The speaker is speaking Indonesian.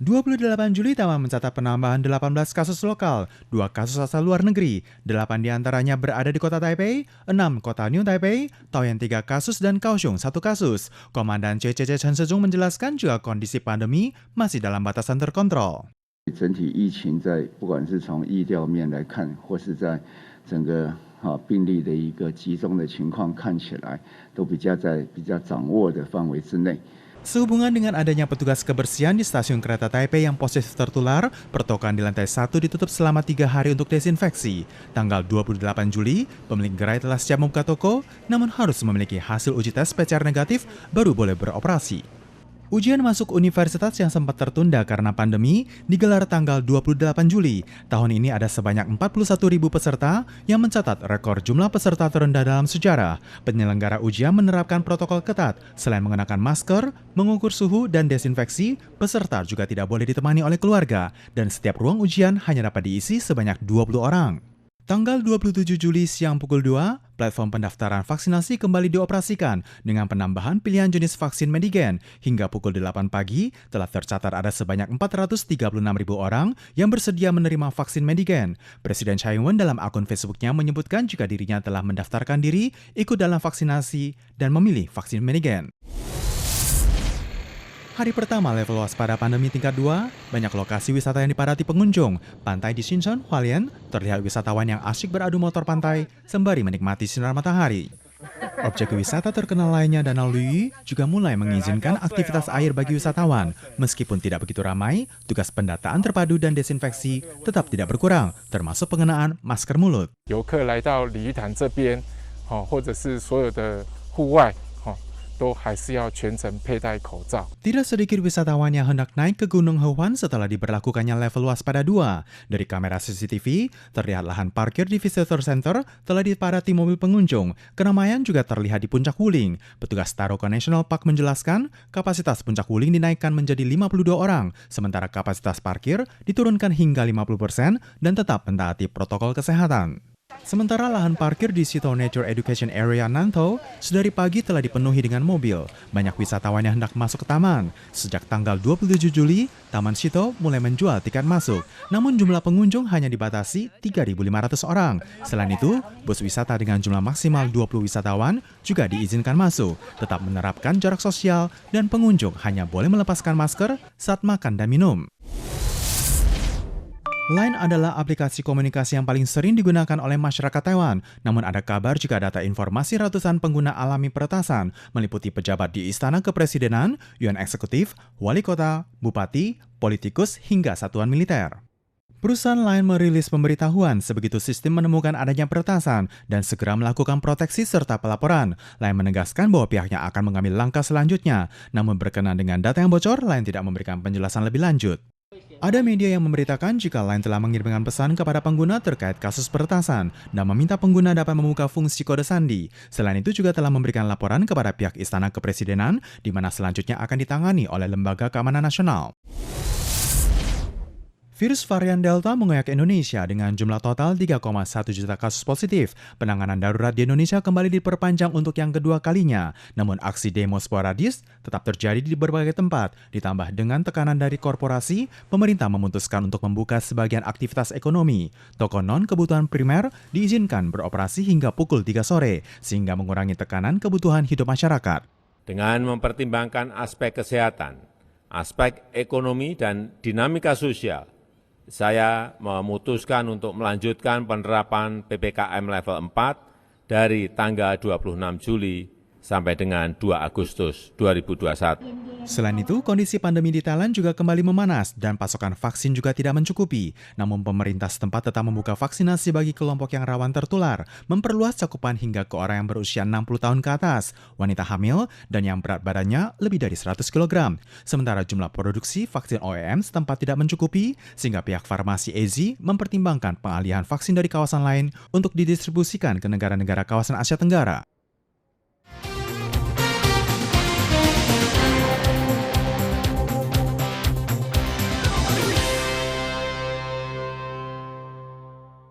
28 Juli Taiwan mencatat penambahan 18 kasus lokal, 2 kasus asal luar negeri, 8 diantaranya berada di kota Taipei, 6 kota New Taipei, Taoyuan 3 kasus dan Kaohsiung 1 kasus. Komandan CCC Chen Sejong menjelaskan juga kondisi pandemi masih dalam batasan terkontrol. 整体疫情在不管是从疫调面来看，或是在整个病例的一个集中的情况看起来，都在比较掌握的范围之内。 Sehubungan dengan adanya petugas kebersihan di stasiun kereta Taipei yang positif tertular, pertokoan di lantai 1 ditutup selama 3 hari untuk desinfeksi. Tanggal 28 Juli, pemilik gerai telah siap membuka toko, namun harus memiliki hasil uji tes PCR negatif baru boleh beroperasi. Ujian masuk universitas yang sempat tertunda karena pandemi digelar tanggal 28 Juli. Tahun ini ada sebanyak 41.000 peserta yang mencatat rekor jumlah peserta terendah dalam sejarah. Penyelenggara ujian menerapkan protokol ketat. Selain mengenakan masker, mengukur suhu, dan desinfeksi, peserta juga tidak boleh ditemani oleh keluarga. Dan setiap ruang ujian hanya dapat diisi sebanyak 20 orang. Tanggal 27 Juli siang pukul 2, platform pendaftaran vaksinasi kembali dioperasikan dengan penambahan pilihan jenis vaksin Medigen. Hingga pukul 8 pagi, telah tercatat ada sebanyak 436.000 orang yang bersedia menerima vaksin Medigen. Presiden Tsai Ing-wen dalam akun Facebooknya menyebutkan jika dirinya telah mendaftarkan diri, ikut dalam vaksinasi, dan memilih vaksin Medigen. Hari pertama level waspada pandemi tingkat 2, banyak lokasi wisata yang dipadati pengunjung. Pantai di Sincheon, Hualien, terlihat wisatawan yang asyik beradu motor pantai sembari menikmati sinar matahari. Objek wisata terkenal lainnya Danau Liyi juga mulai mengizinkan aktivitas air bagi wisatawan. Meskipun tidak begitu ramai, tugas pendataan terpadu dan desinfeksi tetap tidak berkurang, termasuk pengenaan masker mulut. 游客来到鲤鱼潭这边，或者是所有的户外。 都还是要全程佩戴口罩。 Tidak sedikit wisatawan yang hendak naik ke Gunung Heuhwan setelah diberlakukannya level waspada 2. Dari kamera CCTV, terlihat lahan parkir di Visitor Center telah dipadati mobil pengunjung. Keramaian juga terlihat di Puncak Wuling. Petugas Taroko National Park menjelaskan, kapasitas Puncak Wuling dinaikkan menjadi 52 orang, sementara kapasitas parkir diturunkan hingga 50% dan tetap mentaati protokol kesehatan. Sementara lahan parkir di Sito Nature Education Area Nantou sedari pagi telah dipenuhi dengan mobil. Banyak wisatawan yang hendak masuk ke taman. Sejak tanggal 27 Juli, Taman Sito mulai menjual tiket masuk. Namun jumlah pengunjung hanya dibatasi 3.500 orang. Selain itu, bus wisata dengan jumlah maksimal 20 wisatawan juga diizinkan masuk. Tetap menerapkan jarak sosial dan pengunjung hanya boleh melepaskan masker saat makan dan minum. Line adalah aplikasi komunikasi yang paling sering digunakan oleh masyarakat Taiwan. Namun ada kabar jika data informasi ratusan pengguna alami peretasan, meliputi pejabat di Istana Kepresidenan, Yuan Eksekutif, Wali Kota, Bupati, politikus, hingga satuan militer. Perusahaan Line merilis pemberitahuan sebegitu sistem menemukan adanya peretasan dan segera melakukan proteksi serta pelaporan. Line menegaskan bahwa pihaknya akan mengambil langkah selanjutnya. Namun berkenaan dengan data yang bocor, Line tidak memberikan penjelasan lebih lanjut. Ada media yang memberitakan jika Line telah mengirimkan pesan kepada pengguna terkait kasus peretasan dan meminta pengguna dapat membuka fungsi kode sandi. Selain itu juga telah memberikan laporan kepada pihak Istana Kepresidenan di mana selanjutnya akan ditangani oleh Lembaga Keamanan Nasional. Virus varian Delta mengoyak Indonesia dengan jumlah total 3,1 juta kasus positif. Penanganan darurat di Indonesia kembali diperpanjang untuk yang kedua kalinya. Namun aksi demo sporadis tetap terjadi di berbagai tempat. Ditambah dengan tekanan dari korporasi, pemerintah memutuskan untuk membuka sebagian aktivitas ekonomi. Toko non-kebutuhan primer diizinkan beroperasi hingga pukul 3 sore, sehingga mengurangi tekanan kebutuhan hidup masyarakat. Dengan mempertimbangkan aspek kesehatan, aspek ekonomi, dan dinamika sosial, saya memutuskan untuk melanjutkan penerapan PPKM level 4 dari tanggal 26 Juli sampai dengan 2 Agustus 2021. Selain itu, kondisi pandemi di Thailand juga kembali memanas dan pasokan vaksin juga tidak mencukupi. Namun pemerintah setempat tetap membuka vaksinasi bagi kelompok yang rawan tertular, memperluas cakupan hingga ke orang yang berusia 60 tahun ke atas, wanita hamil, dan yang berat badannya lebih dari 100 kg. Sementara jumlah produksi vaksin OEM setempat tidak mencukupi, sehingga pihak farmasi AZ mempertimbangkan pengalihan vaksin dari kawasan lain untuk didistribusikan ke negara-negara kawasan Asia Tenggara.